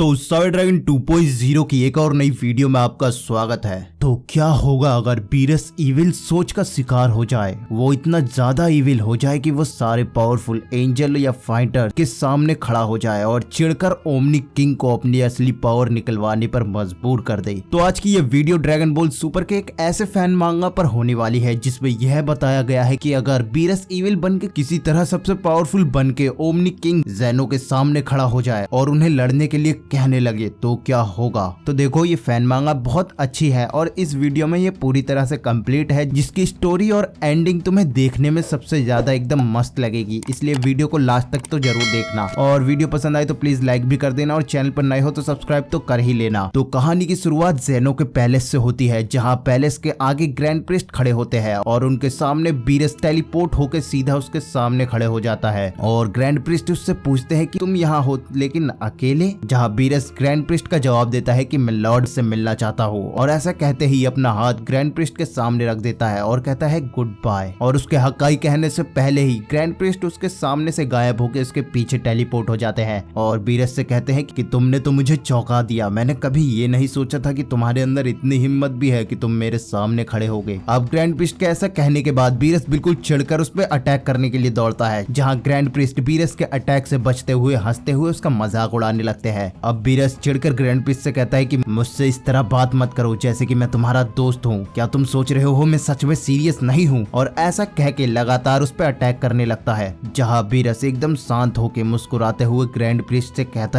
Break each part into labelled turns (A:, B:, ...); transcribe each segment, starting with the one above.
A: दोस्तों cyber dragon 2.0 की एक और नई वीडियो में आपका स्वागत है। तो क्या होगा अगर बीरस इविल सोच का शिकार हो जाए, वो इतना ज्यादा इविल हो जाए कि वो सारे पावरफुल एंजल या फाइटर के सामने खड़ा हो जाए और चिढ़कर ओमनी किंग को अपनी असली पावर निकलवाने पर मजबूर कर दे। तो आज की ये वीडियो ड्रैगन बॉल सुपर के एक ऐसे फैन मांगा पर होने वाली है जिसमें यह बताया गया है कि अगर बीरस इविल बन के किसी तरह सबसे पावरफुल बन के ओमनी किंग ज़ेनो के सामने खड़ा हो जाए और उन्हें लड़ने के लिए कहने लगे तो क्या होगा। तो देखो ये फैन मांगा बहुत अच्छी है और इस वीडियो में ये पूरी तरह से कंप्लीट है, जिसकी स्टोरी और एंडिंग तुम्हें देखने में सबसे ज्यादा एकदम मस्त लगेगी, इसलिए वीडियो को लास्ट तक तो जरूर देखना। और वीडियो पसंद आए तो प्लीज लाइक भी कर देना और चैनल पर नए हो तो सब्सक्राइब तो कर ही लेना। तो कहानी की शुरुआत ज़ेनो के पैलेस से होती है, जहाँ पैलेस के आगे ग्रैंड प्रिस्ट खड़े होते हैं और उनके सामने बीरस टेलीपोर्ट होकर सीधा उसके सामने खड़े हो जाता है और ग्रैंड प्रिस्ट उससे पूछते हैं कि तुम यहाँ हो लेकिन अकेले, जहाँ बीरस ग्रैंड प्रिस्ट का जवाब देता है कि मैं लॉर्ड से मिलना चाहता हूँ और ऐसा कहते ही अपना हाथ ग्रैंड प्रिस्ट के सामने रख देता है और कहता है गुड बाय। और उसके हकाई कहने से पहले ही ग्रैंड प्रिस्ट उसके सामने से गायब होकर उसके पीछे टेलीपोर्ट हो जाते हैं और बीरस से कहते हैं कि तुमने तो मुझे चौंका दिया, मैंने कभी ये नहीं सोचा था कि तुम्हारे अंदर इतनी हिम्मत भी है कि तुम मेरे सामने खड़े हो गए। अब ग्रैंड प्रिस्ट के ऐसा कहने के बाद बीरस बिल्कुल चिढ़कर उस पर अटैक करने के लिए दौड़ता है, जहाँ ग्रैंड प्रिस्ट बीरस के अटैक से बचते हुए हंसते हुए उसका मजाक उड़ाने लगते हैं। अब बीरस चिढ़कर ग्रैंड प्रिस्ट से कहता है कि मुझसे इस तरह बात मत करो जैसे कि मैं तुम्हारा दोस्त हूँ, क्या तुम सोच रहे हो मैं सच में सीरियस नहीं हूँ। और ऐसा कह के लगातार उस पर अटैक करने लगता है, जहाँ बीरस एकदम शांत होकर मुस्कुराते हुए ग्रैंड प्रिस्ट से कहता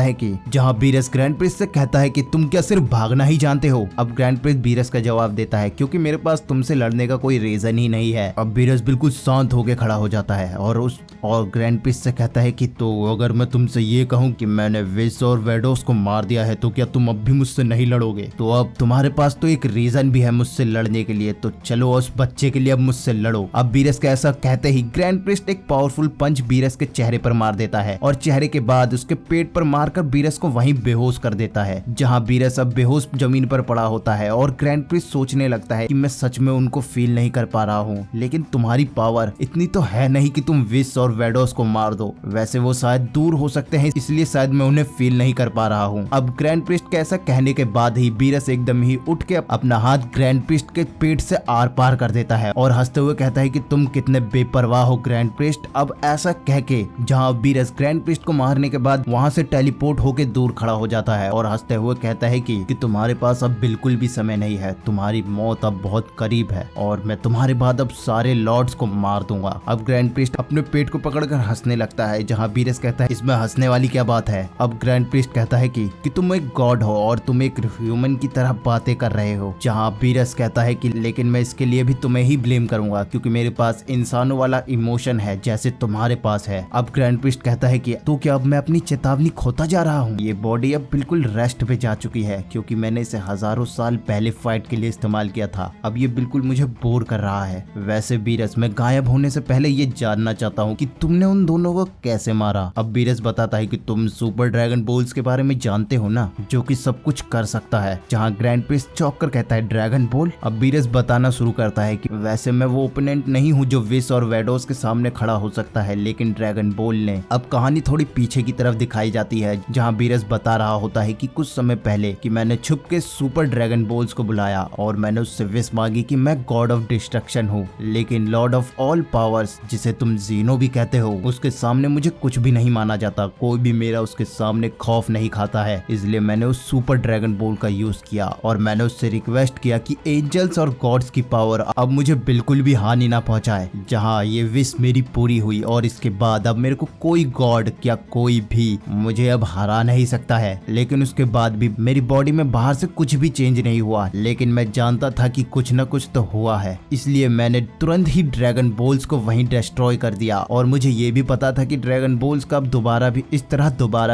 A: है कि तुम क्या सिर्फ भागना ही जानते हो। अब ग्रैंड प्रिस्ट बीरस का जवाब देता है क्योंकि मेरे पास तुमसे लड़ने का कोई रीजन ही नहीं है। अब बीरस बिल्कुल शांत होकर खड़ा हो जाता है और ग्रैंड प्रिस्ट से कहता है कि तो अगर मैं तुमसे ये कहूँ कि मैंने विस और वेडोस को मार दिया है तो क्या तुम अब भी मुझसे नहीं लड़ोगे। तो अब तुम्हारे पास तो एक रीजन भी है मुझसे लड़ने के लिए, तो चलो उस बच्चे के लिए अब मुझसे लड़ो। अब बीरस का ऐसा कहते ही ग्रैंड प्रिस्ट एक पावरफुल पंच बीरस के चेहरे पर मार देता है और चेहरे के बाद उसके पेट पर मारकर बीरस को वहीं बेहोश कर देता है, जहाँ बीरस अब बेहोश जमीन पर पड़ा होता है और ग्रैंड प्रिस्ट सोचने लगता है कि मैं सच में उनको फील नहीं कर पा रहा हूँ, लेकिन तुम्हारी पावर इतनी तो है नहीं कि तुम विस और वेडोस को मार दो। वैसे वो शायद दूर हो सकते हैं इसलिए शायद मैं उन्हें फील नहीं कर पा रहा हूँ। अब ग्रैंड प्रिस्ट के ऐसा कहने के बाद ही बीरस एकदम ही उठ के अपना हाथ ग्रैंड प्रिस्ट के पेट से आर पार कर देता है और हंसते हुए कहता है कि तुम कितने बेपरवाह हो ग्रैंड प्रिस्ट। अब ऐसा कह के जहाँ बीरस ग्रैंड प्रिस्ट को मारने के बाद वहाँ से टेलीपोर्ट होके दूर खड़ा हो जाता है और हंसते हुए कहता है कि तुम्हारे पास अब बिल्कुल भी समय नहीं है, तुम्हारी मौत अब बहुत करीब है और मैं तुम्हारे बाद अब सारे लॉर्ड्स को मार दूंगा। अब ग्रैंड प्रिस्ट अपने पेट को पकड़कर हंसने लगता है, जहाँ बीरस कहता है इसमें हंसने वाली क्या बात है। अब ग्रैंड प्रिस्ट कहता है कि तुम एक गॉड हो और तुम एक ह्यूमन की तरह बातें कर रहे हो, जहाँ बीरस कहता है कि लेकिन मैं इसके लिए भी तुम्हें ही ब्लेम करूंगा क्योंकि मेरे पास इंसानों वाला इमोशन है जैसे तुम्हारे पास है। अब ग्रैंड प्रिस्ट कहता है कि तो क्या अब मैं अपनी चेतावनी खोता जा रहा हूँ, ये बॉडी अब बिल्कुल रेस्ट पे जा चुकी है क्योंकि मैंने इसे हजारों साल पहले फाइट के लिए इस्तेमाल किया था, अब ये बिल्कुल मुझे बोर कर रहा है। वैसे बीरस मैं गायब होने से पहले ये जानना चाहता हूँ कि तुमने उन दोनों को कैसे मारा। अब बीरस बताता है कि तुम सुपर ड्रैगन बॉल्स के बारे में जानते हो ना, जो कि सब कुछ कर सकता है, जहाँ ग्रैंड प्रिस्ट चौंक कर कहता है ड्रैगन बॉल। अब बीरस बताना शुरू करता है कि वैसे मैं वो ओपोनेंट नहीं हूँ जो विस और वेडोस के सामने खड़ा हो सकता है, लेकिन ड्रैगन बॉल ने। अब कहानी थोड़ी पीछे की तरफ दिखाई जाती है, जहाँ बीरस बता रहा होता है कि कुछ समय पहले कि मैंने छुप के सुपर ड्रैगन बॉल्स को बुलाया और मैंने उससे विश मांगी कि मैं गॉड ऑफ डिस्ट्रक्शन हूँ, लेकिन लॉर्ड ऑफ ऑल पावर्स जिसे तुम ज़ीनो भी कहते हो, उसके सामने मुझे कुछ भी नहीं माना जाता, कोई भी मेरा उसके सामने खौफ नहीं खाता है। इसलिए मैंने उस सुपर ड्रैगन बॉल का यूज किया और मैंने उससे रिक्वेस्ट किया कि एंजल्स और गॉड्स की पावर अब मुझे बिल्कुल भी हानि ना पहुंचाए। जहां ये विश मेरी पूरी हुई और इसके बाद अब मेरे को कोई गॉड या कोई भी मुझे अब हरा नहीं सकता है। लेकिन उसके बाद भी मेरी बॉडी में बाहर से कुछ भी चेंज नहीं हुआ, लेकिन मैं जानता था कि कुछ न कुछ तो हुआ है, इसलिए मैंने तुरंत ही ड्रैगन बॉल्स को वहीं डिस्ट्रॉय कर दिया। और मुझे ये भी पता था कि ड्रैगन बॉल्स का अब दोबारा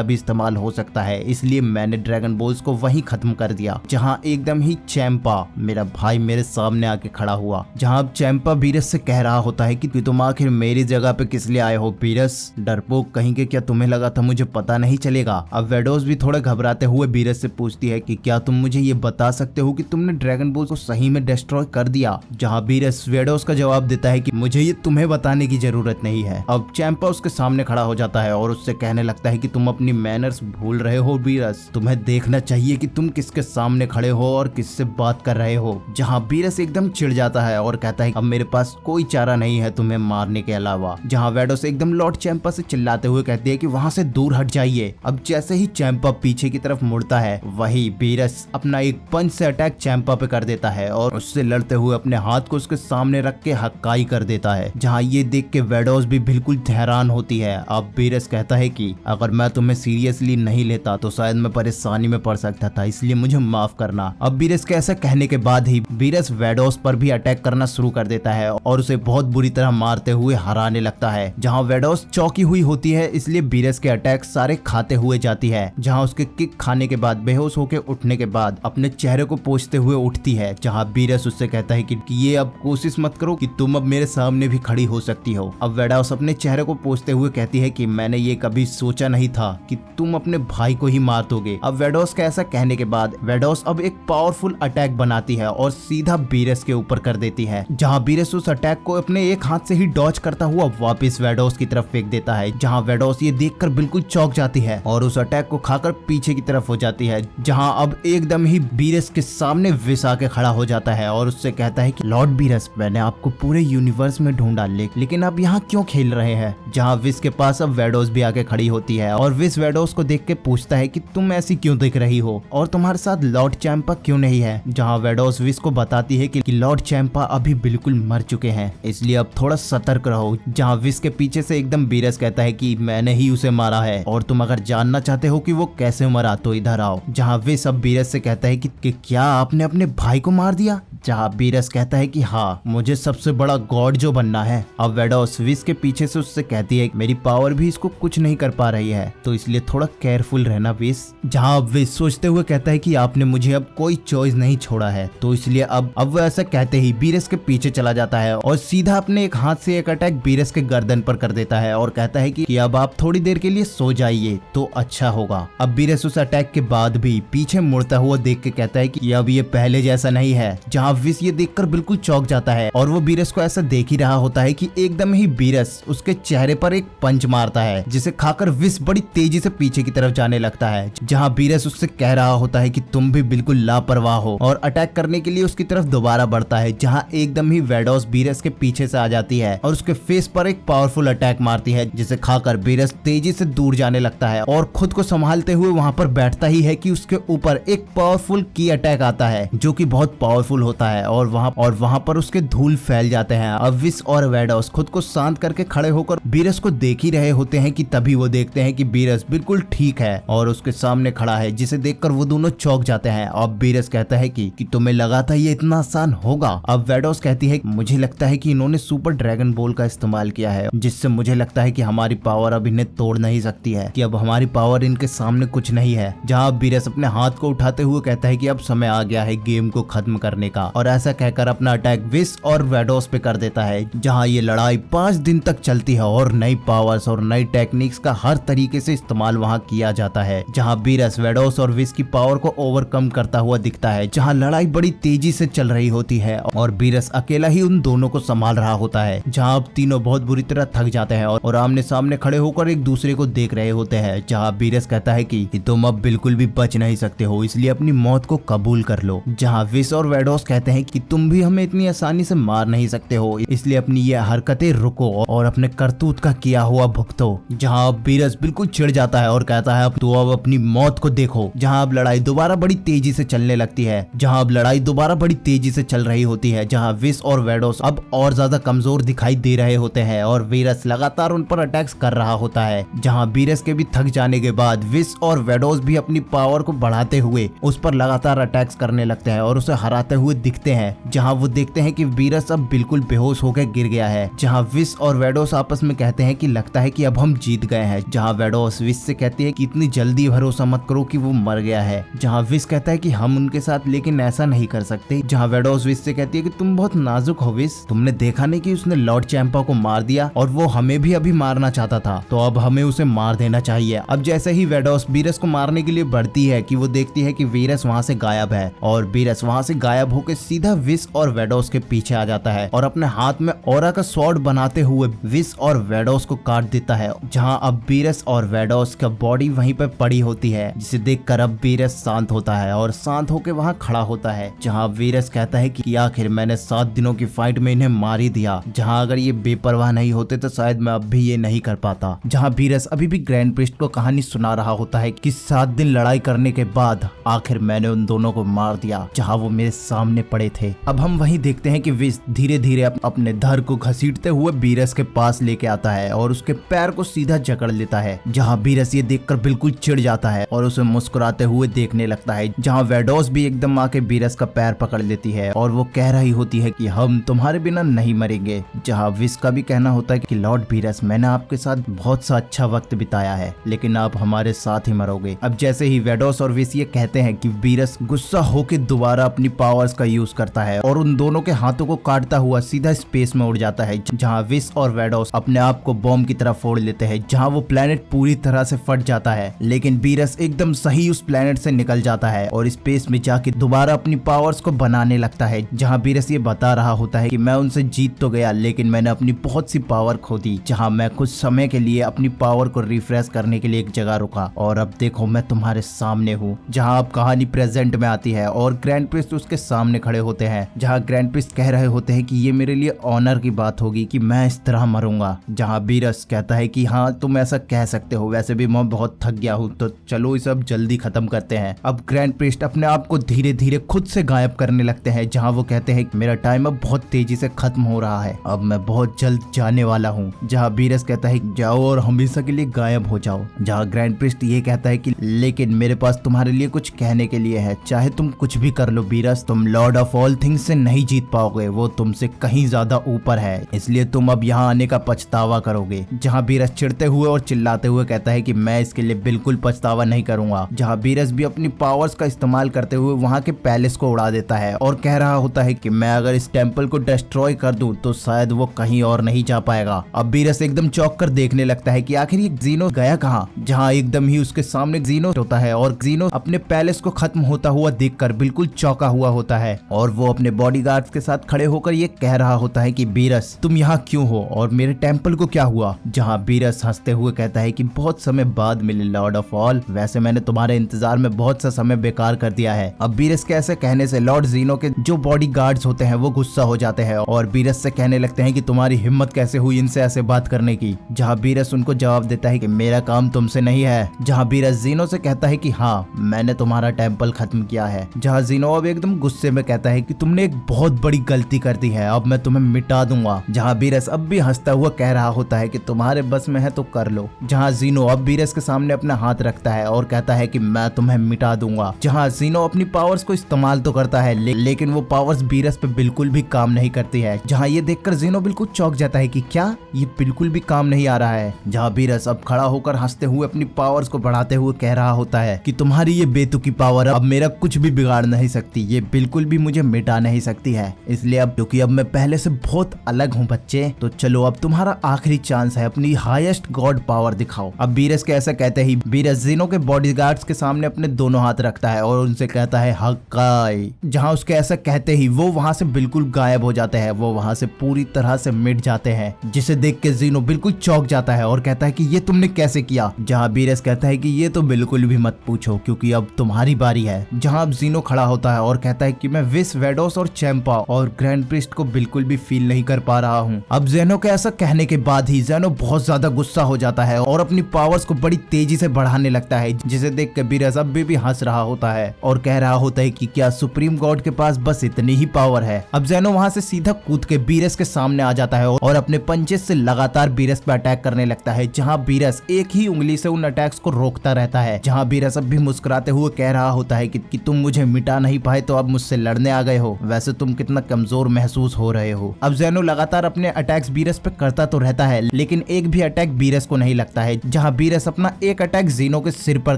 A: भी इस्तेमाल हो सकता है, इसलिए मैंने ड्रैगन बॉल्स को वहीं खत्म कर दिया, जहां एकदम ही 6 चैंपा मेरा भाई मेरे सामने आके खड़ा हुआ, जहाँ अब चैंपा बीरस से कह रहा होता है कि तुम आखिर मेरी जगह पे किस लिए आए हो बीरस, डरपोक कहीं के, क्या तुम्हें लगा था मुझे पता नहीं चलेगा। अब वेडोस भी थोड़ा घबराते हुए बीरस से पूछती है कि क्या तुम मुझे ये बता सकते हो कि तुमने ड्रैगन बॉल को सही में डिस्ट्रॉय कर दिया, जहाँ बीरस वेडोस का जवाब देता है कि मुझे ये तुम्हें बताने की जरूरत नहीं है। अब चैंपा उसके सामने खड़ा हो जाता है और उससे कहने लगता है कि तुम अपनी मैनर्स भूल रहे हो बीरस, तुम्हें देखना चाहिए कि तुम किसके सामने खड़े हो और किससे बात कर रहे हो। जहाँ बीरस एकदम चिढ़ जाता है और कहता है अब मेरे पास कोई चारा नहीं है तुम्हें मारने के अलावा, जहाँ वेडोस एकदम लॉर्ड चैंपा से चिल्लाते हुए कहती है कि वहाँ से दूर हट जाइए। अब जैसे ही चैंपा पीछे की तरफ मुड़ता है वही बीरस अपना एक पंच से अटैक चैंपा पे कर देता है और उससे लड़ते हुए अपने हाथ को उसके सामने रख के हक्काई कर देता है, जहाँ ये देख के वेडोस भी बिल्कुल हैरान होती है। अब बीरस कहता है कि अगर मैं तुम्हें सीरियसली नहीं लेता तो शायद मैं परेशानी में पड़ सकता था, इसलिए मुझे माफ करना। अब बीरस के ऐसा कहने के बाद ही बीरस वेडोस पर भी अटैक करना शुरू कर देता है और उसे बहुत बुरी तरह मारते हुए हराने लगता है, जहाँ वेडोस चौकी हुई होती है, इसलिए बीरस के अटैक सारे खाते हुए जाती है, जहाँ उसके किक खाने के बाद बेहोश होकर उठने के बाद अपने चेहरे को पोंछते हुए उठती है, जहाँ बीरस उससे कहता है कि ये अब कोशिश मत करो कि तुम अब मेरे सामने भी खड़ी हो सकती हो। अब वेडोस अपने चेहरे को पोंछते हुए कहती है कि मैंने ये कभी सोचा नहीं था कि तुम अपने भाई को ही मार दोगे। अब वेडोस का ऐसा कहने के बाद वेडोस अब एक पावरफुल अटैक बनाती है और सीधा बीरस के ऊपर कर देती है, जहाँ बीरस उस अटैक को अपने एक हाथ से ही डॉज करता हुआ वापस वेडोस की तरफ फेंक देता है, जहाँ वेडोस ये देखकर बिल्कुल चौंक जाती है और उस अटैक को खाकर पीछे की तरफ हो जाती है, जहाँ अब एकदम ही बीरस के सामने विस आके खड़ा हो जाता है और उससे कहता है कि लॉर्ड बीरस मैंने आपको पूरे यूनिवर्स में ढूंढा लेकिन आप यहाँ क्यों खेल रहे हैं, जहाँ विस के पास अब वेडोस भी आके खड़ी होती है और विस वेडोस को देख के पूछता है कि तुम ऐसी क्यों दिख रही हो और तुम्हारे साथ लॉर्ड चैंपा क्यों नहीं है, जहाँ वेडोस विस को बताती है कि लॉर्ड चैंपा अभी बिल्कुल मर चुके हैं, इसलिए अब थोड़ा सतर्क रहो, जहाँ विस के पीछे से एकदम बीरस कहता है कि मैंने ही उसे मारा है और तुम अगर जानना चाहते हो कि वो कैसे मरा तो इधर आओ, जहाँ विस अब बीरस से कहता है कि क्या आपने अपने भाई को मार दिया, जहाँ बीरस कहता है कि हाँ मुझे सबसे बड़ा गॉड जो बनना है। अब वेडोस विस के पीछे से उससे कहती है मेरी पावर भी इसको कुछ नहीं कर पा रही है तो इसलिए थोड़ा केयरफुल रहना विस, जहाँ अब विस सोचते हुए कहता है कि आपने मुझे अब कोई चॉइस नहीं छोड़ा है तो इसलिए अब वो ऐसा कहते ही बीरस के पीछे चला जाता है और सीधा अपने एक हाथ से एक अटैक बीरस के गर्दन पर कर देता है और कहता है कि अब आप थोड़ी देर के लिए सो जाइए तो अच्छा होगा। अब बीरस उस अटैक के बाद भी पीछे मुड़ता हुआ देख के कहता है कि अब ये पहले जैसा नहीं है, जहाँ विस ये देखकर बिल्कुल चौंक जाता है और वो बीरस को ऐसा देख ही रहा होता है कि एकदम ही बीरस उसके चेहरे पर एक पंच मारता है, जिसे खाकर विस बड़ी तेजी से पीछे की तरफ जाने लगता है, जहाँ बीरस उससे कह रहा होता है कि तुम भी बिल्कुल लापरवाह हो और अटैक करने के लिए उसकी तरफ दोबारा बढ़ता है, जहाँ एकदम ही वेडोस बीरस के पीछे से आ जाती है और उसके फेस पर एक पावरफुल अटैक मारती है, जिसे खाकर बीरस तेजी से दूर जाने लगता है और खुद को संभालते हुए वहाँ पर बैठता ही है कि उसके ऊपर एक पावरफुल की अटैक आता है जो कि बहुत पावरफुल होता है और वहाँ पर उसके धूल फैल जाते हैं। अब विस और वेडोस खुद को शांत करके खड़े होकर बीरस को देख ही रहे होते हैं कि तभी वो देखते हैं कि बीरस बिल्कुल ठीक है और उसके सामने खड़ा है, जिसे देखकर वो दोनों चौंक जाते हैं। अब बीरस कहता है कि तुम्हें लगा था ये इतना आसान होगा। अब वेडोस कहती है मुझे लगता है कि इन्होंने सुपर ड्रैगन बॉल का इस्तेमाल किया है, जिससे मुझे लगता है कि हमारी पावर अब इन्हें तोड़ नहीं सकती है, कि अब हमारी पावर इनके सामने कुछ नहीं है। जहाँ बीरस अपने हाथ को उठाते हुए कहता है कि अब समय आ गया है गेम को खत्म करने का, और ऐसा कहकर अपना अटैक विस और वेडोस पे कर देता है। जहाँ ये लड़ाई 5 दिन तक चलती है और नई पावर्स और नई टेक्निक्स का हर तरीके से इस्तेमाल वहाँ किया जाता है। जहाँ बीरस वेडोस और विस की पावर को ओवरकम करता हुआ दिखता है, जहाँ लड़ाई बड़ी तेजी से चल रही होती है और बीरस अकेला ही उन दोनों को संभाल रहा होता है। जहाँ अब तीनों बहुत बुरी तरह थक जाते हैं और आमने सामने खड़े होकर एक दूसरे को देख रहे होते हैं। जहाँ बीरस कहता है कि तुम अब बिल्कुल भी बच नहीं सकते हो, इसलिए अपनी मौत को कबूल कर लो। जहाँ विस और वेडोस कहते हैं कि तुम भी हमें इतनी आसानी से मार नहीं सकते हो, इसलिए अपनी ये हरकतें रुको और अपने करतूत का किया हुआ भुगतो। जहाँ अब बीरस बिल्कुल चिढ़ जाता है और कहता है अब तो अब अपनी मौत को देखो। जहाँ अब लड़ाई दोबारा बड़ी तेजी से चलने लगती है, जहाँ अब लड़ाई दोबारा बड़ी तेजी से चल रही होती है, जहाँ विस और वेडोस अब और ज्यादा कमजोर दिखाई दे रहे होते हैं और बीरस लगातार उन पर अटैक्स कर रहा होता है। जहाँ बीरस के भी थक जाने के बाद विस और वेडोस भी अपनी पावर को बढ़ाते हुए उस पर लगातार अटैक्स करने लगते हैं और उसे हराते हुए दिखते हैं, जहाँ वो देखते हैं कि वीरस अब बिल्कुल बेहोश होकर गिर गया है। जहाँ विस और वेडोस आपस में कहते हैं कि लगता है कि अब हम जीत गए हैं। जहाँ वेडोस विस से कहती है कि इतनी जल्दी भरोसा मत करो कि वो मर गया है। जहाँ विस कहता है कि हम उनके साथ लेकिन ऐसा नहीं कर सकते। जहाँ वेडोस विस से कहती है कि तुम बहुत नाजुक हो विस, तुमने देखा नहीं कि उसने लॉर्ड चैंपा को मार दिया और वो हमें भी अभी मारना चाहता था, तो अब हमें उसे मार देना चाहिए। अब जैसे ही वेडोस वीरस को मारने के लिए बढ़ती है कि वो देखती है कि वीरस वहाँ से गायब है और वीरस वहाँ से गायब होकर सीधा विस और वेडोस के पीछे आ जाता है और अपने हाथ में ऑरा का स्वॉर्ड बनाते हुए विस और वेडोस को काट देता है। जहाँ अब वीरस और वेडोस का बॉडी वहीं पर पड़ी होती है, जिसे देखकर अब वीरस शांत होता है और शांत होकर वहाँ खड़ा होता है। जहाँ वीरस कहता है कि आखिर मैंने 7 दिनों की फाइट में इन्हें मार ही दिया। जहाँ अगर ये बेपरवाह नहीं होते तो शायद मैं अब भी ये नहीं कर पाता। जहाँ वीरस अभी भी ग्रैंड प्रिस्ट को कहानी सुना रहा होता है कि 7 दिन लड़ाई करने के बाद आखिर मैंने उन दोनों को मार दिया, जहाँ वो मेरे सामने पड़े थे। अब हम वहीं देखते हैं कि विस धीरे धीरे अपने धड़ को घसीटते हुए वीरस के पास लेके आता है और उसके पैर को सीधा जकड़ लेता है। जहाँ वीरस ये देखकर बिल्कुल चिढ़ जाता है और उसे मुस्कुराते हुए देखने लगता है। जहाँ वेडोस भी एकदम आके वीरस का पैर पकड़ लेती है और वो कह रही होती है कि हम तुम्हारे बिना नहीं मरेंगे। जहाँ विस का भी कहना होता है कि लॉर्ड वीरस, मैंने आपके साथ बहुत सा अच्छा वक्त बिताया है, लेकिन आप हमारे साथ ही मरोगे। अब जैसे ही वेडोस और विस ये कहते हैं कि वीरस गुस्सा होकर दोबारा अपनी पावर्स का यूज करता है और उन दोनों के हाथों को काटता हुआ सीधा स्पेस में उड़ जाता है। जहाँ विस और वेडोस अपने आप को बॉम्ब की तरह फोड़ लेते हैं, जहाँ वो प्लेनेट पूरी तरह से फट जाता है, लेकिन वीरस एकदम सही उस प्लेनेट से निकल जाता है और स्पेस में जाके दोबारा अपनी पावर्स को बनाने लगता है। जहाँ वीरस ये बता रहा होता है कि मैं उनसे जीत तो गया, लेकिन मैंने अपनी बहुत सी पावर खो दी। जहाँ मैं कुछ समय के लिए अपनी पावर को रिफ्रेश करने के लिए एक जगह रुका और अब देखो मैं तुम्हारे सामने हूँ। जहाँ अब कहानी प्रेजेंट में आती है और ग्रैंड प्रिस्ट उसके सामने खड़े होते हैं। जहाँ ग्रैंड प्रिस्ट कह रहे होते हैं कि ये मेरे लिए ऑनर की बात होगी कि मैं इस तरह मरूंगा। जहाँ वीरस कहता है कि हाँ तुम ऐसा कह सकते हो, वैसे भी मैं बहुत थक गया हूँ, तो चलो इसे अब जल्दी खत्म करते हैं। अब ग्रैंड प्रिस्ट अपने आप को धीरे धीरे खुद से गायब करने लगते हैं। जहाँ वो कहते हैं कि मेरा टाइम अब बहुत तेजी से खत्म हो रहा है, अब मैं बहुत जल्द जाने वाला हूँ। जहाँ वीरस कहता है जाओ और हमेशा के लिए गायब हो जाओ। जहाँ ग्रैंड प्रिस्ट ये कहता है कि लेकिन मेरे पास तुम्हारे लिए कुछ कहने के लिए है, चाहे तुम कुछ भी कर लो वीरस, तुम लॉर्ड ऑफ ऑल थिंग्स से नहीं जीत पाओगे, वो तुमसे कहीं ज्यादा ऊपर है, इसलिए तुम अब यहाँ आने का पछतावा करोगे। जहाँ वीरस चिढ़ते हुए और चिल्लाते हुए कहता है कि मैं इसके लिए बिल्कुल पछतावा नहीं करूंगा। जहाँ वीरस भी अपनी पावर्स का इस्तेमाल करते हुए वहाँ के पैलेस को उड़ा देता है और कह रहा होता है कि मैं अगर इस टेम्पल को डिस्ट्रॉय कर दूं तो शायद वो कहीं और नहीं जा पाएगा। अब वीरस एकदम चौंक कर देखने लगता है कि आखिर ये जीनो गया कहाँ। जहाँ एकदम ही उसके सामने जीनो होता है और जीनो अपने पैलेस को खत्म होता हुआ देखकर बिल्कुल चौंका हुआ होता है और वो अपने बॉडीगार्ड्स के साथ खड़े होकर ये कह रहा होता है कि वीरस तुम यहाँ क्यों हो और मेरे टेम्पल को क्या हुआ। जहाँ वीरस हंसते हुए कहता है कि बहुत समय बाद मिले लॉर्ड ऑफ ऑल, वैसे मैंने तुम्हारे इंतजार में बहुत सा समय बेकार कर दिया है। अब वीरस के ऐसे कहने से लॉर्ड जीनो के जो बॉडीगार्ड्स होते हैं वो गुस्सा हो जाते हैं और वीरस से कहने लगते हैं कि तुम्हारी हिम्मत कैसे हुई इनसे ऐसे बात करने की। जहाँ वीरस उनको जवाब देता है कि मेरा काम तुमसे नहीं है। जहाँ वीरस जीनो से कहता है कि हाँ मैंने तुम्हारा टेम्पल खत्म किया है। जहाँ जीनो अब एकदम गुस्से में कहता है कि तुमने एक बहुत बड़ी गलती कर दी है, अब मैं तुम्हें मिटा दूंगा। जहाँ वीरस अब भी हंसता हुआ कह रहा होता है कि तुम्हारे बस में है तो कर लो। जहाँ जीनो अब वीरस के सामने अपना हाथ रखता है और कहता है कि मैं तुम्हें मिटा दूंगा। जहाँ जीनो अपनी पावर्स को इस्तेमाल तो करता है लेकिन वो पावर्स वीरस पे बिल्कुल भी काम नहीं करती है। जहाँ ये देखकर जीनो बिल्कुल चौंक जाता है कि क्या ये बिल्कुल भी काम नहीं आ रहा है। जहाँ वीरस अब खड़ा होकर हंसते हुए अपनी पावर्स को बढ़ाते हुए कह रहा होता है कि तुम्हारी ये बेतुकी पावर अब मेरा कुछ भी बिगाड़ नहीं सकती, ये बिल्कुल भी मुझे मिटा नहीं सकती है। इसलिए अब क्योंकि अब मैं पहले से बहुत अलग हूँ बच्चे, तो चलो अब तुम्हारा आखिरी चांस है, अपनी हाईएस्ट गॉड पावर दिखाओ। अब वीरस के ऐसा कहते ही वीरस जीनो के बॉडीगार्ड्स के सामने अपने दोनों हाथ रखता है और उनसे कहता है हक्काई। जहाँ उसके ऐसा कहते ही वो वहाँ से बिल्कुल गायब हो जाते हैं, वो वहाँ से पूरी तरह से मिट जाते हैं, जिसे देख के जीनो बिल्कुल चौंक जाता है और कहता है कि ये तुमने कैसे किया। जहाँ वीरस कहता है कि ये तो बिल्कुल भी मत पूछो क्योंकि अब तुम्हारी बारी है। जहाँ अब जीनो खड़ा होता है और कहता है कि मैं विस, वेडोस और चैंपा और ग्रैंड प्रिस्ट को बिल्कुल भी फील नहीं कर पा रहा हूँ। अब जेनो के ऐसा कहने के बाद ही जेनो बहुत ज्यादा गुस्सा हो जाता है और अपनी पावर्स को बड़ी तेजी से बढ़ाने लगता है, जिसे देख के वीरस अब भी हंस रहा होता है और कह रहा होता है कि क्या सुप्रीम गॉड के पास बस इतनी ही पावर है। अब जेनो वहाँ से सीधा कूद के वीरस के सामने आ जाता है और अपने पंचेस से लगातार वीरस पे अटैक करने लगता है। जहाँ वीरस एक ही उंगली से उन अटैक्स को रोकता रहता है। जहाँ वीरस अब भी मुस्कुराते हुए कह रहा होता है कि तुम मुझे मिटा नहीं पाए तो अब मुझसे लड़ लड़ने आ गए हो? वैसे तुम कितना कमजोर महसूस हो रहे हो। अब जेनो लगातार अपने अटैक्स बीरस पे करता तो रहता है, लेकिन एक भी अटैक बीरस को नहीं लगता है। जहाँ बीरस अपना एक अटैक जीनो के सिर पर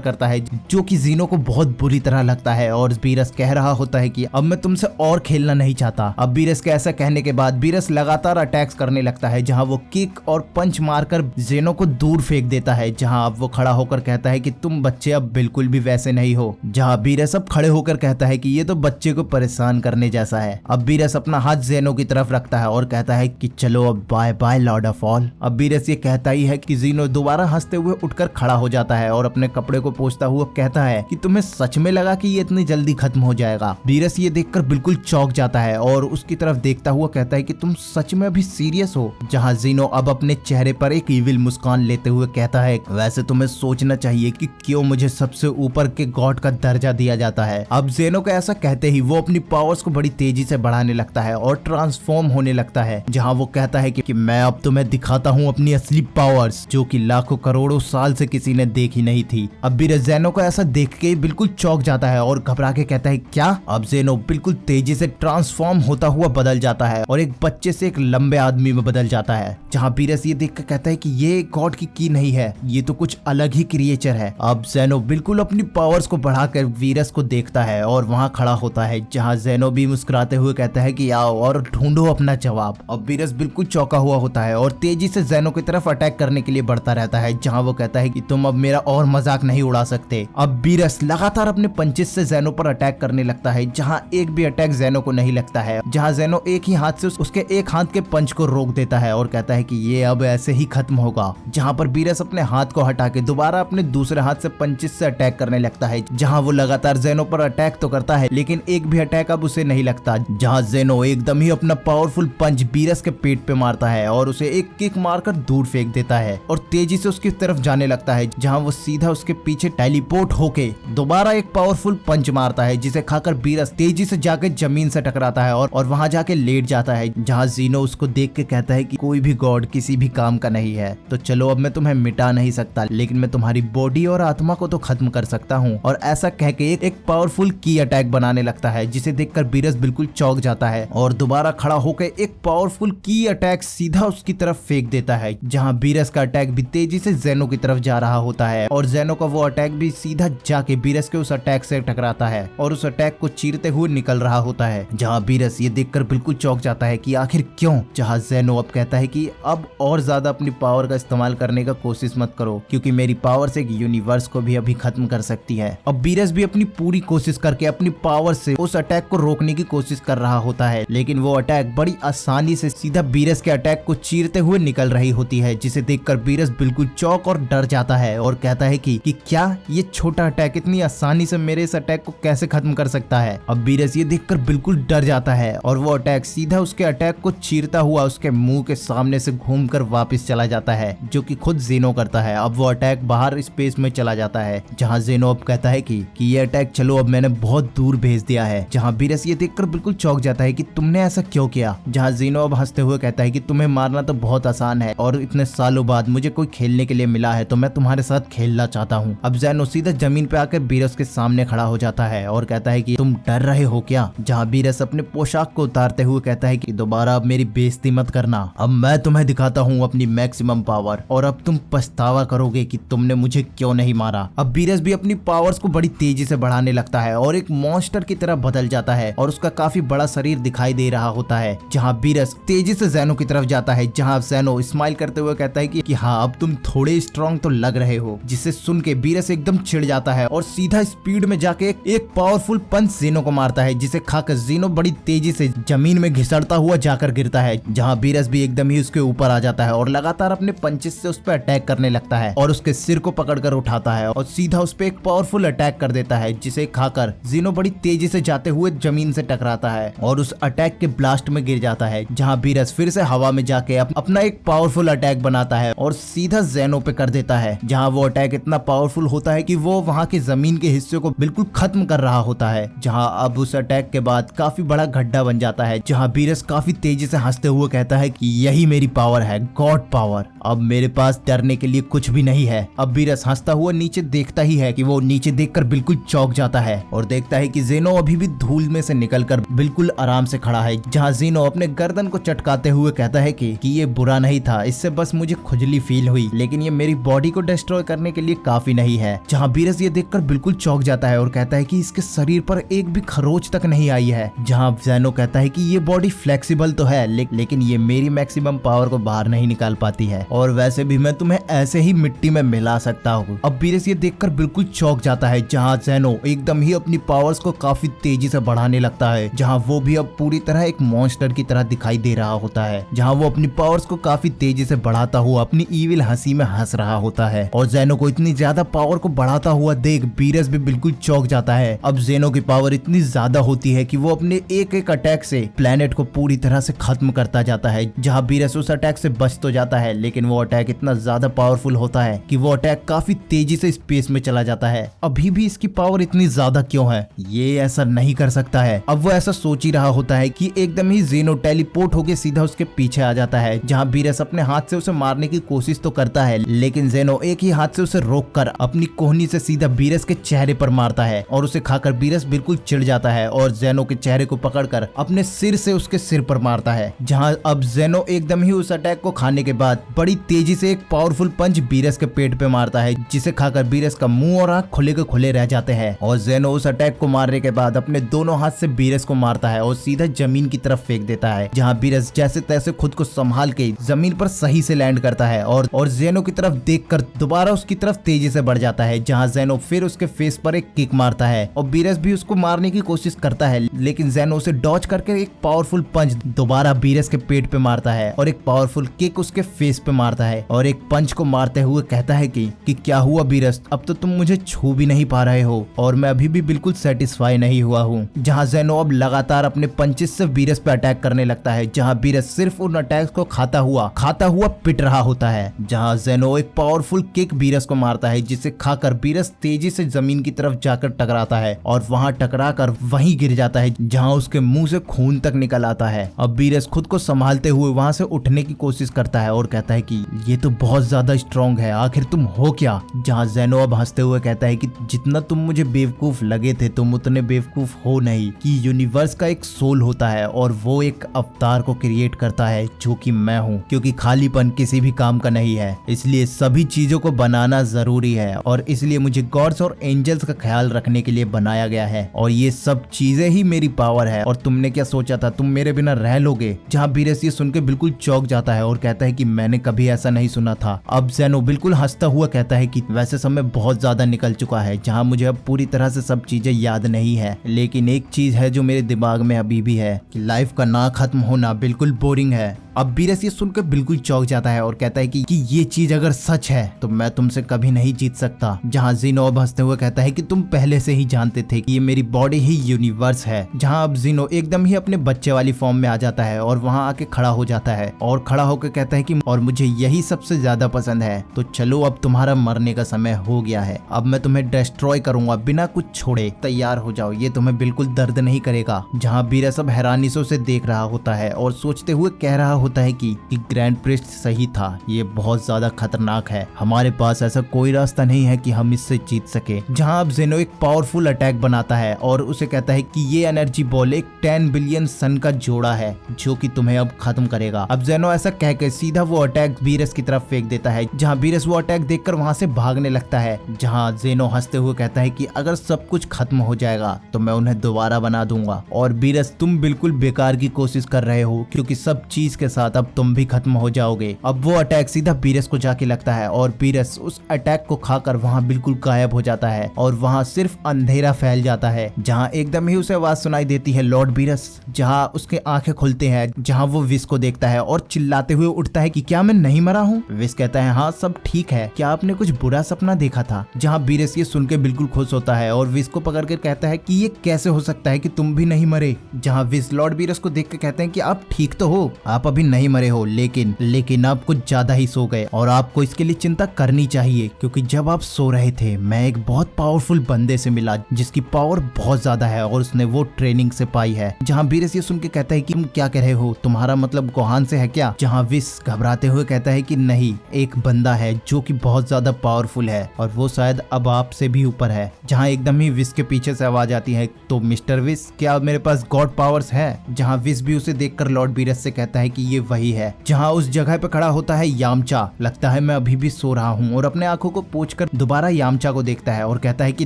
A: करता है, जो कि जीनो को बहुत बुरी तरह लगता है और बीरस कह रहा होता है कि अब मैं तुमसे और खेलना नहीं चाहता। अब बीरस के ऐसा कहने के बाद बीरस लगातार अटैक्स करने लगता है, जहाँ वो किक और पंच मारकर जेनो को दूर फेंक देता है। जहाँ अब वो खड़ा होकर कहता है कि तुम बच्चे अब बिल्कुल भी वैसे नहीं हो। जहाँ बीरस अब खड़े होकर कहता है कि ये तो बच्चे को परेशान करने जैसा है। अब बीरस अपना हाथ जेनो की तरफ रखता है और कहता है कि चलो अब bye bye Lord of all. अब बीरस ये कहता ही है कि जीनो दोबारा हंसते हुए उठकर खड़ा हो जाता है और अपने कपड़े को पोंछता हुआ कहता है कि तुम्हें सच में लगा कि ये इतनी जल्दी खत्म हो जाएगा? बीरस ये देखकर बिल्कुल चौंक जाता है और उसकी तरफ देखता हुआ कहता है कि तुम सच में अभी सीरियस हो? जहाँ जीनो अब अपने चेहरे पर एक इविल मुस्कान लेते हुए कहता है, वैसे तुम्हें सोचना चाहिए कि क्यों मुझे सबसे ऊपर के गॉड का दर्जा दिया जाता है। अब जेनो को ऐसा कहते ही वो अपनी पावर्स को बड़ी तेजी से बढ़ाने लगता है और ट्रांसफॉर्म होने लगता है। जहाँ वो कहता है कि मैं अब तुम्हें दिखाता हूँ अपनी असली पावर्स, जो कि लाखों करोड़ों साल से किसी ने देखी नहीं थी। अब बीरस जेनो को ऐसा देख के बिल्कुल चौंक जाता है और घबरा के कहता है क्या? अब जेनो बिल्कुल तेजी से ट्रांसफॉर्म होता हुआ बदल जाता है और एक बच्चे से एक लंबे आदमी में बदल जाता है। जहाँ बीरस ये देख कर कहता है कि ये गॉड की नहीं है, ये तो कुछ अलग ही क्रिएचर है। अब जेनो बिल्कुल अपनी पावर्स को बढ़ाकर वीरस को देखता है और वहाँ खड़ा होता है। जहाँ जेनो भी मुस्कुराते हुए कहता है कि आओ और ढूंढो अपना जवाब। अब वीरस बिल्कुल चौंका हुआ होता है और तेजी से जेनो की तरफ अटैक करने के लिए बढ़ता रहता है। जहाँ वो कहता है कि तुम अब मेरा और मजाक नहीं उड़ा सकते। अब वीरस लगातार अपने पंचेस से जेनो पर अटैक करने लगता है, जहाँ एक भी अटैक जेनो को नहीं लगता है। जहाँ जेनो एक ही हाथ से उसके एक हाथ के पंच को रोक देता है और कहता है कि ये अब ऐसे ही खत्म होगा। जहाँ पर वीरस अपने हाथ को हटा के दोबारा अपने दूसरे हाथ से पंचेस से अटैक करने लगता है। जहाँ वो लगातार जेनो पर अटैक तो करता है, लेकिन एक भी अटैक अब उसे नहीं लगता। जहाँ जेनो एकदम ही अपना पावरफुल पंच बीरस के पेट पे मारता है और उसे एक किक मारकर दूर फेंक देता है और तेजी से उसकी तरफ जाने लगता है। जहाँ वो सीधा उसके पीछे टेलीपोर्ट होके दोबारा एक पावरफुल पंच मारता है, जिसे खाकर बीरस तेजी से जाकर जमीन से टकराता है और वहाँ जाके लेट जाता है। जहाँ जीनो उसको देख के कहता है कि कोई भी गॉड किसी भी काम का नहीं है, तो चलो अब मैं तुम्हें मिटा नहीं सकता, लेकिन मैं तुम्हारी बॉडी और आत्मा को तो खत्म कर सकता हूँ। और ऐसा कह के एक पावरफुल की अटैक बनाने लगता है, जिसे देखकर बीरस बिल्कुल चौंक जाता है और दोबारा खड़ा होकर एक पावरफुल की अटैक सीधा उसकी तरफ फेंक देता है। जहाँ बीरस का अटैक भी तेजी से जेनो की तरफ जा रहा होता है और जेनो का वो अटैक भी सीधा जाके बीरस के उस अटैक से टकराता है और उस अटैक को चीरते हुए निकल रहा होता है। जहाँ बीरस ये देखकर बिल्कुल चौंक जाता है कि आखिर क्यों। जहाँ जेनो अब कहता है कि अब और ज्यादा अपनी पावर का इस्तेमाल करने का कोशिश मत करो, क्योंकि मेरी पावर से एक यूनिवर्स को भी अभी खत्म कर सकती है। अब बीरस भी अपनी पूरी कोशिश करके अपनी पावर से उस अटैक को रोकने की कोशिश कर रहा होता है, लेकिन वो अटैक बड़ी आसानी से सीधा बीरस के अटैक को चीरते हुए निकल रही होती है, जिसे देखकर बीरस बिल्कुल चौंक और डर जाता है और कहता है कि क्या ये छोटा अटैक इतनी आसानी से मेरे इस अटैक को कैसे खत्म कर सकता है। अब बीरस ये देखकर बिल्कुल डर जाता है और वो अटैक सीधा उसके अटैक को चीरता हुआ उसके मुंह के सामने से घूमकर वापस चला जाता है, जो कि खुद जेनो करता है। अब वो अटैक बाहर स्पेस में चला जाता है, जहाँ जेनो अब कहता है कि ये अटैक चलो अब मैंने बहुत दूर भेज दिया है। जहाँ बीरस ये देखकर बिल्कुल चौंक जाता है कि तुमने ऐसा क्यों किया। जहाँ जेनो अब हंसते हुए कहता है कि तुम्हें मारना तो बहुत आसान है और इतने सालों बाद मुझे कोई खेलने के लिए मिला है, तो मैं तुम्हारे साथ खेलना चाहता हूँ। अब जेनो सीधा जमीन पे आकर बीरस के सामने खड़ा हो जाता है और कहता है कि तुम डर रहे हो क्या। जहाँ बीरस अपने पोशाक को उतारते हुए कहता है कि दोबारा अब मेरी बेइज्जती मत करना, अब मैं तुम्हें दिखाता हूँ अपनी मैक्सिमम पावर और अब तुम पछतावा करोगे कि तुमने मुझे क्यों नहीं मारा। अब बीरस भी अपनी पावर्स को बड़ी तेजी से बढ़ाने लगता है और एक मॉन्स्टर की तरह बदल जाता है और उसका काफी बड़ा शरीर दिखाई दे रहा होता है। जहाँ बीरस तेजी से जेनो की तरफ जाता है, जहाँ जेनो स्माइल करते हुए कहता है कि हाँ अब तुम थोड़े स्ट्रॉन्ग तो लग रहे हो, जिसे सुन के बीरस एकदम चिढ़ जाता है और सीधा स्पीड में जाके एक पावरफुल पंच जेनो को मारता है, जिसे खाकर जेनो बड़ी तेजी से जमीन में घिसड़ता हुआ जाकर गिरता है। जहाँ बीरस भी एकदम ही उसके ऊपर आ जाता है और लगातार अपने पंचेस से उस पर अटैक करने लगता है और उसके सिर को पकड़कर उठाता है और सीधा उस पर एक पावरफुल अटैक कर देता है, जिसे खाकर जेनो बड़ी तेजी से जाते हुए जमीन से टकराता है और उस अटैक के ब्लास्ट में गिर जाता है। जहाँ बीरस फिर से हवा में जाके अपना एक पावरफुल अटैक बनाता है और सीधा जेनो पे कर देता है। जहाँ वो अटैक इतना पावरफुल होता है कि वो वहाँ के जमीन के हिस्से को बिल्कुल खत्म कर रहा होता है। जहाँ अब उस अटैक के बाद काफी बड़ा गड्ढा बन जाता है। जहाँ बीरस काफी तेजी से हंसते हुए कहता है कि यही मेरी पावर है, गॉड पावर। अब मेरे पास डरने के लिए कुछ भी नहीं है। अब बीरस हंसता हुआ नीचे देखता ही है कि वो नीचे देखकर बिल्कुल चौंक जाता है और देखता है कि जेनो अभी भी धूल में से निकलकर बिल्कुल आराम से खड़ा है, जहाँ जीनो अपने गर्दन को चटकाते हुए कहता है कि ये बुरा नहीं था, इससे बस मुझे खुजली फील हुई, लेकिन ये मेरी बॉडी को डिस्ट्रॉय करने के लिए काफी नहीं है। जहाँ बीरस ये देखकर बिल्कुल चौंक जाता है और कहता है कि इसके शरीर पर एक भी खरोच तक नहीं आई है। जहाँ ज़ेनो कहता है कि ये बॉडी फ्लेक्सिबल तो है लेकिन ये मेरी मैक्सिमम पावर को बाहर नहीं निकाल पाती है, और वैसे भी मैं तुम्हें ऐसे ही मिट्टी में मिला सकता हूँ। अब बीरस ये देखकर बिल्कुल चौंक जाता है, जहाँ ज़ेनो एकदम ही अपनी पावर्स को काफी तेजी से बढ़ाने लगता है, जहाँ वो भी अब पूरी तरह एक मॉन्स्टर की तरह दिखाई दे रहा होता है, जहाँ वो अपनी पावर्स को काफी तेजी से बढ़ाता हुआ अपनी ईविल हंसी में हंस रहा होता है। और ज़ेनो को इतनी ज्यादा पावर को बढ़ाता हुआ देख बीरस भी बिल्कुल चौंक जाता है। अब ज़ेनो की पावर इतनी ज्यादा होती है कि वो अपने एक एक अटैक से प्लेनेट को पूरी तरह से खत्म करता जाता है। जहाँ बीरस उस अटैक से बच तो जाता है, लेकिन वो अटैक इतना ज्यादा पावरफुल होता है कि वो अटैक काफी तेजी से स्पेस में चला जाता है। अभी भी इसकी पावर इतनी ज्यादा क्यों है, ये ऐसा नहीं कर सकता है। अब वो ऐसा सोच ही रहा होता है कि एकदम ही ज़ेनो टेलीपोर्ट होके सीधा उसके पीछे आ जाता है, जहाँ बीरस अपने हाथ से उसे मारने की कोशिश तो करता है, लेकिन ज़ेनो एक ही हाथ से उसे रोककर अपनी कोहनी से सीधा बीरस के चेहरे पर मारता है, और उसे खाकर बीरस बिल्कुल चिढ़ जाता है और ज़ेनो के चेहरे को पकड़कर अपने सिर से उसके सिर पर मारता है। जहां अब ज़ेनो एकदम ही उस अटैक को खाने के बाद बड़ी तेजी से एक पावरफुल पंच बीरस के पेट पे मारता है, जिसे खाकर बीरस का मुंह और आंख खुले के खुले रह जाते हैं। और ज़ेनो उस अटैक को मारने के बाद अपने दोनों हाथ से बीरस को मारता है और सीधा जमीन की तरफ फेंक देता है, जहां बीरस जैसे तैसे खुद को संभाल के जमीन पर सही से लैंड करता है और ज़ेनो की तरफ देखकर दोबारा उसकी तरफ तेजी से बढ़ जाता है, जहां ज़ेनो फिर उसके फेस पर एक किक मारता है और बीरस भी उसको मारने की कोशिश करता है, लेकिन ज़ेनो उसे डॉज करके एक पावरफुल पंच दोबारा बीरस के पेट पे मारता है और एक पावरफुल किक उसके फेस पे मारता है, और एक पंच को मारते हुए कहता है कि क्या हुआ बीरस, अब तो तुम मुझे छू भी नहीं पा रहे हो और मैं अभी भी बिल्कुल सेटिस्फाई नहीं हुआ हूँ। जहाँ ज़ेनो अब लगातार अपने पंचेस से बीरस पे अटैक करने लगता है, जहाँ बीरस सिर्फ उन अटैक्स को खाता हुआ पिट रहा होता है। जहाँ ज़ेनो एक पावरफुल किक बीरस को मारता है, जिसे खाकर बीरस तेजी से जमीन की तरफ जाकर टकराता है और वहाँ टकराकर वहीं गिर जाता है, जहाँ उसके मुंह से खून तक निकल आता है। अब बीरस खुद को संभालते हुए वहाँ से उठने की कोशिश करता है और कहता है कि ये तो बहुत ज्यादा स्ट्रॉन्ग है, आखिर तुम हो क्या। जहाँ ज़ेनो अब हंसते हुए कहता है कि जितना तुम मुझे बेवकूफ लगे थे तुम उतने बेवकूफ हो नहीं, कि यूनिवर्स का एक सोल होता है और वो एक अवतार को क्रिएट करता है जो कि मैं हूँ, क्योंकि खालीपन किसी भी काम का नहीं है, इसलिए सभी चीजों को बनाना जरूरी है और इसलिए मुझे गॉड्स और एंजल्स का ख्याल रखने के लिए बनाया गया है, और ये सब चीजें ही मेरी पावर है। और तुमने क्या सोचा था तुम मेरे बिना रह लोगे। जहाँ बीरस ये सुन के बिल्कुल चौंक जाता है और कहता है कि मैंने कभी ऐसा नहीं सुना था। अब ज़ेनो बिल्कुल हंसता हुआ कहता है कि वैसे समय बहुत ज्यादा निकल चुका है, जहाँ मुझे अब पूरी तरह से सब चीजें याद नहीं है, लेकिन एक चीज है जो मेरे दिमाग में अभी भी है कि लाइफ का ना खत्म होना बिल्कुल बोरिंग है। अब बीरस ये सुनकर बिल्कुल चौंक जाता है और कहता है कि ये चीज अगर सच है तो मैं तुमसे कभी नहीं जीत सकता। जहाँ ज़ेनो अब हंसते हुए कहता है कि तुम पहले से ही जानते थे कि ये मेरी बॉडी ही यूनिवर्स है। जहाँ अब ज़ेनो एकदम ही अपने बच्चे वाली फॉर्म में आ जाता है और वहाँ आके खड़ा हो जाता है और खड़ा होकर कहता है कि और मुझे यही सबसे ज्यादा पसंद है, तो चलो अब तुम्हारा मरने का समय हो गया है, अब मैं तुम्हें डिस्ट्रॉय करूंगा बिना कुछ छोड़े, तैयार हो जाओ, ये तुम्हें बिल्कुल दर्द नहीं करेगा। जहाँ बीरस अब हैरानी से उसे देख रहा होता है और सोचते हुए कह रहा होता है कि ग्रैंड प्रिस्ट सही था, ये बहुत ज्यादा खतरनाक है, हमारे पास ऐसा कोई रास्ता नहीं है कि हम इससे जीत सके। जहाँ अब ज़ेनो एक पावरफुल अटैक बनाता है और उसे कहता है कि ये एनर्जी बॉल एक 10 बिलियन सन का जोड़ा है जो कि तुम्हें अब खत्म करेगा। अब ज़ेनो ऐसा कह के सीधा वो अटैक बीरस की तरफ फेंक देता है, जहाँ बीरस वो अटैक देखकर वहाँ से भागने लगता है। जहाँ ज़ेनो हंसते हुए कहता है कि अगर सब कुछ खत्म हो जाएगा तो मैं उन्हें दोबारा बना दूंगा, और बीरस तुम बिल्कुल बेकार की कोशिश कर रहे हो क्योंकि सब चीज के साथ अब तुम भी खत्म हो जाओगे। अब वो अटैक सीधा बीरस को जाके लगता है और बीरस उस अटैक को खाकर वहाँ बिल्कुल गायब हो जाता है और वहाँ सिर्फ अंधेरा फैल जाता है। जहाँ एकदम ही उसे आवाज सुनाई देती है लॉर्ड बीरस। जहाँ उसके आंखें खुलते हैं, जहाँ वो विस को देखता है और चिल्लाते हुए उठता है कि क्या मैं नहीं मरा हूँ। विस कहता है हाँ सब ठीक है, क्या आपने कुछ बुरा सपना देखा था। जहाँ बीरस ये सुन के बिल्कुल खुश होता है और विस को पकड़ कर कहता है कि ये कैसे हो सकता है कि तुम भी नहीं मरे। जहाँ विस लॉर्ड बीरस को देख के कहते हैं कि आप ठीक तो हो, आप अभी अभी नहीं मरे हो, लेकिन आप कुछ ज्यादा ही सो गए और आपको इसके लिए चिंता करनी चाहिए, क्योंकि जब आप सो रहे थे मैं एक बहुत पावरफुल बंदे से मिला जिसकी पावर बहुत ज्यादा है और उसने वो ट्रेनिंग से पाई है। जहाँ वीरस ये सुन के कहता है कि तुम क्या कह रहे हो, तुम्हारा मतलब गोहान से है क्या? जहाँ विश घबराते हुए कहता है कि नहीं, एक बंदा है जो कि बहुत ज्यादा पावरफुल है और वो शायद अब आपसे भी ऊपर है। जहाँ एकदम ही विश के पीछे से आवाज आती है, तो मिस्टर विश क्या मेरे पास गॉड पावर्स है? जहाँ विश भी उसे देखकर लॉर्ड वीरस से कहता है कि ये वही है। जहाँ उस जगह पे खड़ा होता है यामचा। लगता है मैं अभी भी सो रहा हूँ और अपने आंखों को पोंछकर दोबारा यामचा को देखता है और कहता है कि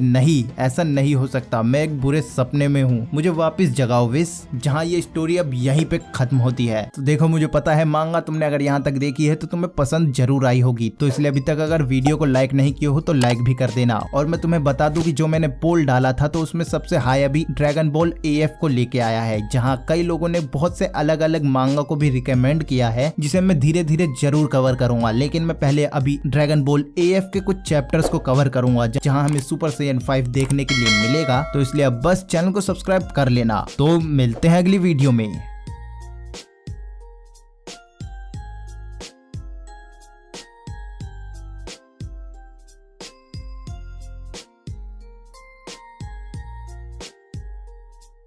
A: नहीं, ऐसा नहीं हो सकता, मैं एक बुरे सपने में हूँ, मुझे वापस जगाओ विश। जहाँ ये स्टोरी अब यहीं पे खत्म होती है। तो देखो, मुझे पता है मांगा तुमने अगर यहाँ तक देखी है तो तुम्हें पसंद जरूर आई होगी, तो इसलिए अभी तक अगर वीडियो को लाइक नहीं किया हो तो लाइक भी कर देना। और मैं तुम्हें बता दूं कि जो मैंने पोल डाला था तो उसमें सबसे हाई अभी ड्रैगन बॉल AF को लेके आया है, जहाँ कई लोगों ने बहुत से अलग अलग मांगा को भी रिकमेंड किया है, जिसे मैं धीरे धीरे जरूर कवर करूंगा। लेकिन मैं पहले अभी ड्रैगन बॉल AF के कुछ चैप्टर्स को कवर करूंगा जहाँ हमें सुपर सैयन 5 देखने के लिए मिलेगा। तो इसलिए अब बस चैनल को सब्सक्राइब कर लेना। तो मिलते हैं अगली वीडियो में।